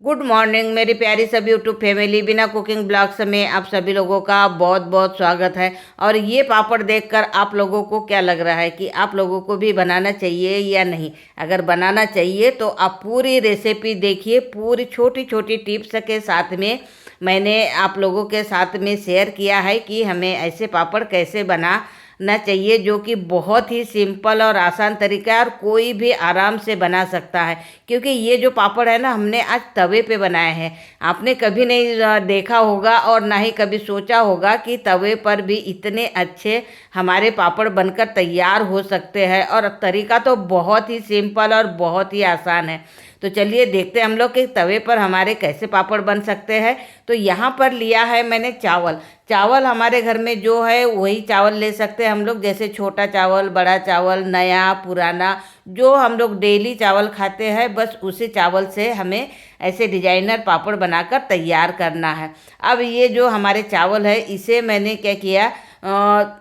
Good morning मेरी प्यारी सभी यूट्यूब फैमिली। बिना कुकिंग ब्लॉग्स में आप सभी लोगों का बहुत बहुत स्वागत है। और ये पापड़ देखकर आप लोगों को क्या लग रहा है कि आप लोगों को भी बनाना चाहिए या नहीं? अगर बनाना चाहिए तो आप पूरी रेसिपी देखिए, पूरी छोटी छोटी टिप्स के साथ में मैंने आप लोगों के साथ में शेयर किया है कि हमें ऐसे पापड़ कैसे बनाना चाहिए, जो कि बहुत ही सिंपल और आसान तरीका है और कोई भी आराम से बना सकता है। क्योंकि ये जो पापड़ है ना, हमने आज तवे पे बनाए हैं। आपने कभी नहीं देखा होगा और ना ही कभी सोचा होगा कि तवे पर भी इतने अच्छे हमारे पापड़ बनकर तैयार हो सकते हैं। और तरीका तो बहुत ही सिंपल और बहुत ही आसान है। तो चलिए देखते हैं हम लोग कि तवे पर हमारे कैसे पापड़ बन सकते हैं। तो यहाँ पर लिया है मैंने चावल। चावल हमारे घर में जो है वही चावल ले सकते हैं हम लोग, जैसे छोटा चावल, बड़ा चावल, नया पुराना, जो हम लोग डेली चावल खाते हैं बस उसी चावल से हमें ऐसे डिजाइनर पापड़ बनाकर तैयार करना है। अब ये जो हमारे चावल है इसे मैंने क्या किया,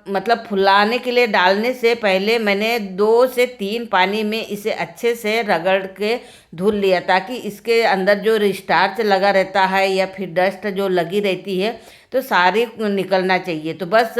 मतलब फुलाने के लिए डालने से पहले मैंने 2 से 3 पानी में इसे अच्छे से रगड़ के धुल लिया, ताकि इसके अंदर जो स्टार्च लगा रहता है या फिर डस्ट जो लगी रहती है तो सारी निकलना चाहिए। तो बस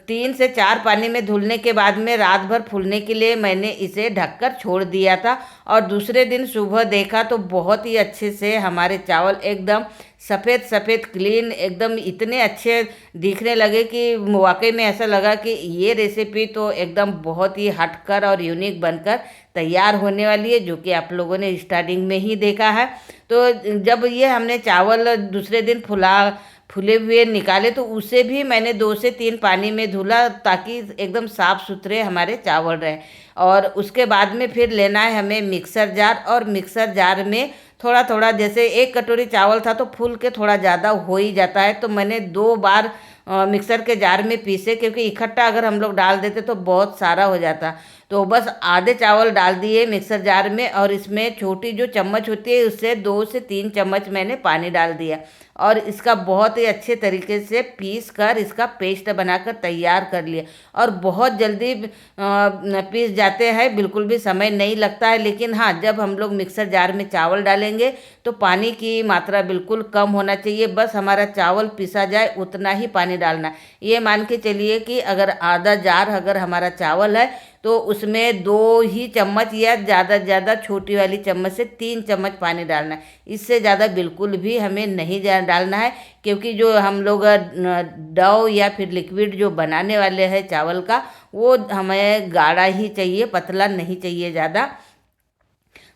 3 से 4 पानी में धुलने के बाद में रात भर फूलने के लिए मैंने इसे ढककर छोड़ दिया था। और दूसरे दिन सुबह देखा तो बहुत ही अच्छे से हमारे चावल एकदम सफ़ेद सफ़ेद क्लीन एकदम इतने अच्छे दिखने लगे कि वाकई में ऐसा लगा कि ये रेसिपी तो एकदम बहुत ही हटकर और यूनिक बनकर तैयार होने वाली है, जो कि आप लोगों ने स्टार्टिंग में ही देखा है। तो जब ये हमने चावल दूसरे दिन फूले हुए निकाले तो उसे भी मैंने 2 से 3 पानी में धुला, ताकि एकदम साफ़ सुथरे हमारे चावल रहे। और उसके बाद में फिर लेना है हमें मिक्सर जार, और मिक्सर जार में थोड़ा थोड़ा, जैसे 1 कटोरी चावल था तो फूल के थोड़ा ज़्यादा हो ही जाता है, तो मैंने 2 बार मिक्सर के जार में पीसे, क्योंकि इकट्ठा अगर हम लोग डाल देते तो बहुत सारा हो जाता। तो बस आधे चावल डाल दिए मिक्सर जार में, और इसमें छोटी जो चम्मच होती है उससे 2 से 3 चम्मच मैंने पानी डाल दिया। और इसका बहुत ही अच्छे तरीके से पीस कर इसका पेस्ट बनाकर तैयार कर लिया। और बहुत जल्दी पीस जाते हैं, बिल्कुल भी समय नहीं लगता है। लेकिन हाँ, जब हम लोग मिक्सर जार में चावल डालेंगे तो पानी की मात्रा बिल्कुल कम होना चाहिए। बस हमारा चावल पिसा जाए उतना ही पानी डालना। ये मान के चलिए कि अगर आधा जार अगर हमारा चावल है तो उसमें 2 ही चम्मच या ज़्यादा से ज़्यादा छोटी वाली चम्मच से 3 चम्मच पानी डालना है। इससे ज़्यादा बिल्कुल भी हमें नहीं डालना है, क्योंकि जो हम लोग डो या फिर लिक्विड जो बनाने वाले हैं चावल का, वो हमें गाढ़ा ही चाहिए, पतला नहीं चाहिए ज़्यादा।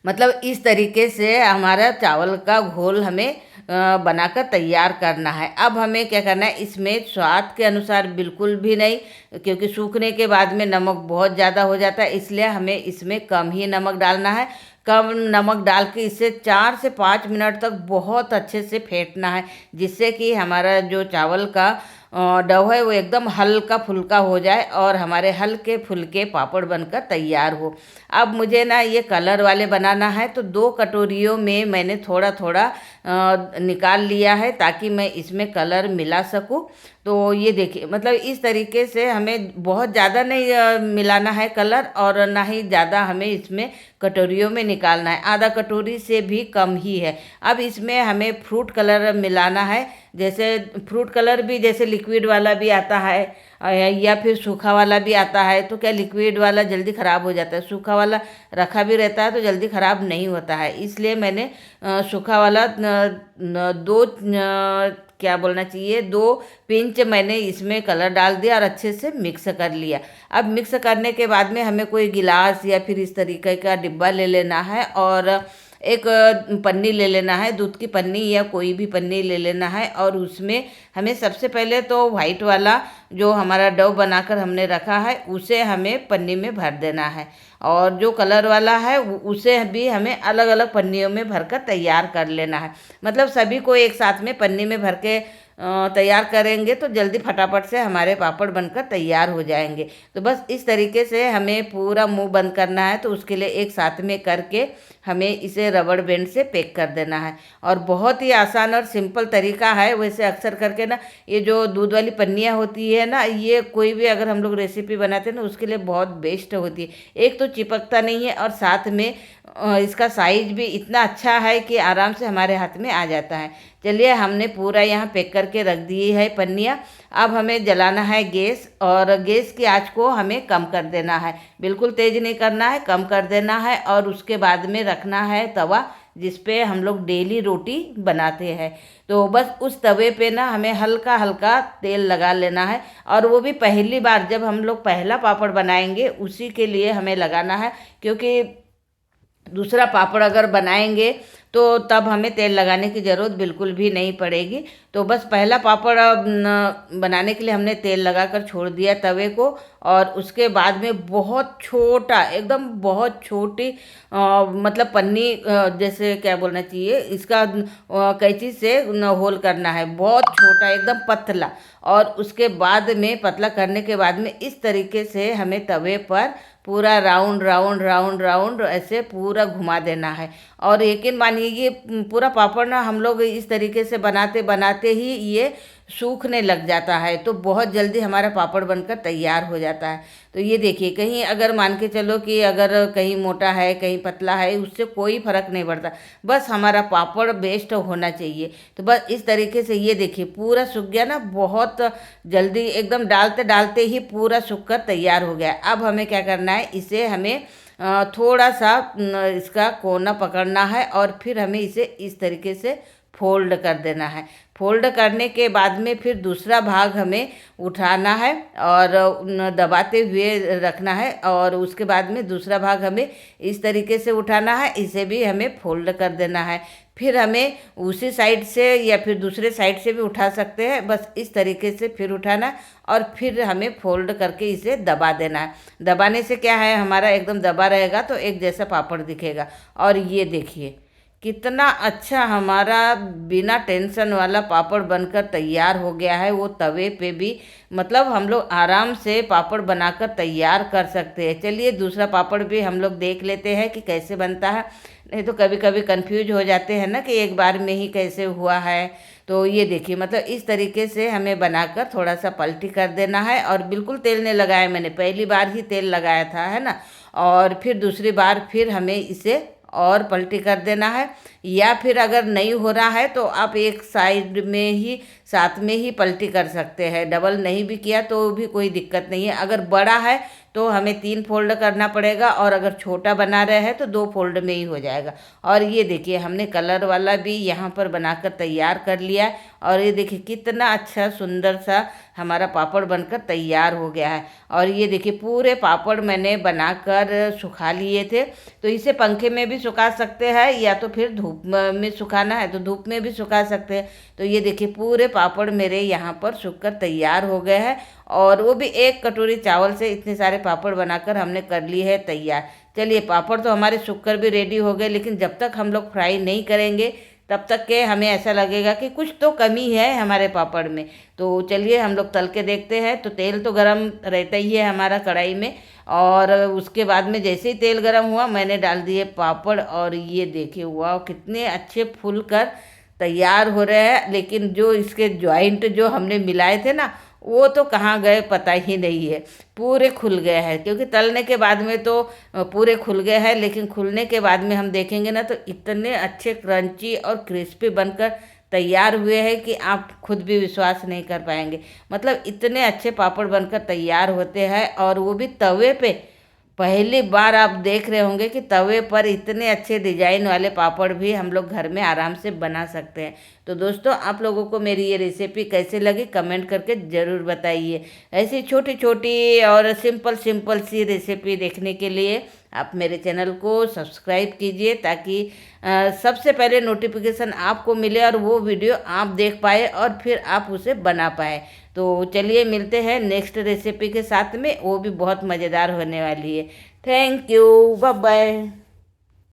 मतलब इस तरीके से हमारा चावल का घोल हमें बनाकर तैयार करना है। अब हमें क्या करना है, इसमें स्वाद के अनुसार बिल्कुल भी नहीं, क्योंकि सूखने के बाद में नमक बहुत ज़्यादा हो जाता है, इसलिए हमें इसमें कम ही नमक डालना है। कम नमक डाल के इसे 4 से 5 मिनट तक बहुत अच्छे से फेंटना है, जिससे कि हमारा जो चावल का डो है वो एकदम हल्का फुल्का हो जाए और हमारे हल्के फुल्के पापड़ बनकर तैयार हो। अब मुझे ना ये कलर वाले बनाना है, तो 2 कटोरियों में मैंने थोड़ा थोड़ा निकाल लिया है, ताकि मैं इसमें कलर मिला सकूं। तो ये देखिए, मतलब इस तरीके से हमें बहुत ज़्यादा नहीं मिलाना है कलर, और ना ही ज़्यादा हमें इसमें कटोरियों में निकालना है। आधा कटोरी से भी कम ही है। अब इसमें हमें फ्रूट कलर मिलाना है। जैसे फ्रूट कलर भी जैसे लिक्विड वाला भी आता है या फिर सूखा वाला भी आता है। तो क्या, लिक्विड वाला जल्दी ख़राब हो जाता है, सूखा वाला रखा भी रहता है तो जल्दी ख़राब नहीं होता है। इसलिए मैंने सूखा वाला क्या बोलना चाहिए, 2 पिंच मैंने इसमें कलर डाल दिया और अच्छे से मिक्स कर लिया। अब मिक्स करने के बाद में हमें कोई गिलास या फिर इस तरीके का डिब्बा ले लेना है, और एक पन्नी ले लेना है, दूध की पन्नी या कोई भी पन्नी ले लेना है। और उसमें हमें सबसे पहले तो वाइट वाला जो हमारा डो बनाकर हमने रखा है उसे हमें पन्नी में भर देना है, और जो कलर वाला है उसे भी हमें अलग अलग पन्नियों में भरकर तैयार कर लेना है। मतलब सभी को एक साथ में पन्नी में भर के तैयार करेंगे तो जल्दी फटाफट से हमारे पापड़ बनकर तैयार हो जाएंगे। तो बस इस तरीके से हमें पूरा मुंह बंद करना है, तो उसके लिए एक साथ में करके हमें इसे रबड़ बैंड से पैक कर देना है। और बहुत ही आसान और सिंपल तरीका है। वैसे अक्सर करके ना ये जो दूध वाली पन्नियाँ होती है ना, ये कोई भी अगर हम लोग रेसिपी बनाते हैं ना उसके लिए बहुत बेस्ट होती है। एक तो चिपकता नहीं है और साथ में इसका साइज भी इतना अच्छा है कि आराम से हमारे हाथ में आ जाता है। चलिए हमने पूरा यहाँ पैक करके रख दी है पन्नियाँ। अब हमें जलाना है गैस, और गैस की आंच को हमें कम कर देना है, बिल्कुल तेज़ नहीं करना है, कम कर देना है। और उसके बाद में रखना है तवा जिस पे हम लोग डेली रोटी बनाते हैं। तो बस उस तवे पे ना हमें हल्का हल्का तेल लगा लेना है, और वो भी पहली बार जब हम लोग पहला पापड़ बनाएंगे उसी के लिए हमें लगाना है, क्योंकि दूसरा पापड़ अगर बनाएंगे तो तब हमें तेल लगाने की ज़रूरत बिल्कुल भी नहीं पड़ेगी। तो बस पहला पापड़ बनाने के लिए हमने तेल लगाकर छोड़ दिया तवे को, और उसके बाद में बहुत छोटा, एकदम बहुत छोटी मतलब पन्नी जैसे क्या बोलना चाहिए इसका, कैंची से होल करना है, बहुत छोटा एकदम पतला। और उसके बाद में पतला करने के बाद में इस तरीके से हमें तवे पर पूरा राउंड राउंड राउंड राउंड ऐसे पूरा घुमा देना है। और यकीन मानिए ये पूरा पापड़ ना हम लोग इस तरीके से बनाते बनाते ही ये सूखने लग जाता है, तो बहुत जल्दी हमारा पापड़ बनकर तैयार हो जाता है। तो ये देखिए, कहीं अगर मान के चलो कि अगर कहीं मोटा है कहीं पतला है, उससे कोई फ़र्क नहीं पड़ता, बस हमारा पापड़ बेस्ट होना चाहिए। तो बस इस तरीके से ये देखिए पूरा सूख गया ना, बहुत जल्दी एकदम डालते डालते ही पूरा सूख कर तैयार हो गया। अब हमें क्या करना है, इसे हमें थोड़ा सा इसका कोना पकड़ना है, और फिर हमें इसे इस तरीके से फोल्ड कर देना है। फोल्ड करने के बाद में फिर दूसरा भाग हमें उठाना है और दबाते हुए रखना है, और उसके बाद में दूसरा भाग हमें इस तरीके से उठाना है, इसे भी हमें फोल्ड कर देना है। फिर हमें उसी साइड से या फिर दूसरे साइड से भी उठा सकते हैं, बस इस तरीके से फिर उठाना है, और फिर हमें फोल्ड करके इसे दबा देना है। दबाने से क्या है, हमारा एकदम दबा रहेगा तो एक जैसा पापड़ दिखेगा। और ये देखिए कितना अच्छा हमारा बिना टेंशन वाला पापड़ बनकर तैयार हो गया है। वो तवे पे भी मतलब हम लोग आराम से पापड़ बनाकर तैयार कर सकते हैं। चलिए दूसरा पापड़ भी हम लोग देख लेते हैं कि कैसे बनता है, नहीं तो कभी कभी कंफ्यूज हो जाते हैं ना कि एक बार में ही कैसे हुआ है। तो ये देखिए मतलब इस तरीके से हमें बनाकर थोड़ा सा पलटी कर देना है, और बिल्कुल तेल नहीं लगाया मैंने, पहली बार ही तेल लगाया था, है ना। और फिर दूसरी बार फिर हमें इसे और पलटी कर देना है, या फिर अगर नहीं हो रहा है तो आप एक साइड में ही साथ में ही पलटी कर सकते हैं, डबल नहीं भी किया तो भी कोई दिक्कत नहीं है। अगर बड़ा है तो हमें 3 फोल्ड करना पड़ेगा, और अगर छोटा बना रहे हैं तो 2 फोल्ड में ही हो जाएगा। और ये देखिए हमने कलर वाला भी यहाँ पर बनाकर तैयार कर लिया है, और ये देखिए कितना अच्छा सुंदर सा हमारा पापड़ बनकर तैयार हो गया है। और ये देखिए पूरे पापड़ मैंने बनाकर सुखा लिए थे, तो इसे पंखे में भी सुखा सकते हैं, या तो फिर धूप में सुखाना है तो धूप में भी सुखा सकते हैं। तो ये देखिए पूरे पापड़ मेरे यहाँ पर सूख कर तैयार हो गए हैं, और वो भी 1 कटोरी चावल से इतने सारे पापड़ बनाकर हमने कर लिए है तैयार। चलिए पापड़ तो हमारे सूखकर भी रेडी हो गए, लेकिन जब तक हम लोग फ्राई नहीं करेंगे तब तक के हमें ऐसा लगेगा कि कुछ तो कमी है हमारे पापड़ में। तो चलिए हम लोग तल के देखते हैं। तो तेल तो गरम रहता ही है हमारा कढ़ाई में, और उसके बाद में जैसे ही तेल गरम हुआ मैंने डाल दिए पापड़, और ये देखिए वाह कितने अच्छे फूल कर तैयार हो रहे हैं। लेकिन जो इसके जॉइंट जो हमने मिलाए थे ना, वो तो कहाँ गए पता ही नहीं है, पूरे खुल गए हैं। क्योंकि तलने के बाद में तो पूरे खुल गए हैं, लेकिन खुलने के बाद में हम देखेंगे ना तो इतने अच्छे क्रंची और क्रिस्पी बनकर तैयार हुए हैं कि आप खुद भी विश्वास नहीं कर पाएंगे। मतलब इतने अच्छे पापड़ बनकर तैयार होते हैं, और वो भी तवे पे। पहली बार आप देख रहे होंगे कि तवे पर इतने अच्छे डिजाइन वाले पापड़ भी हम लोग घर में आराम से बना सकते हैं। तो दोस्तों आप लोगों को मेरी ये रेसिपी कैसे लगी कमेंट करके ज़रूर बताइए। ऐसी छोटी छोटी और सिंपल सिंपल सी रेसिपी देखने के लिए आप मेरे चैनल को सब्सक्राइब कीजिए, ताकि सबसे पहले नोटिफिकेशन आपको मिले और वो वीडियो आप देख पाए और फिर आप उसे बना पाए। तो चलिए मिलते हैं नेक्स्ट रेसिपी के साथ में, वो भी बहुत मज़ेदार होने वाली है। Thank you, bye bye.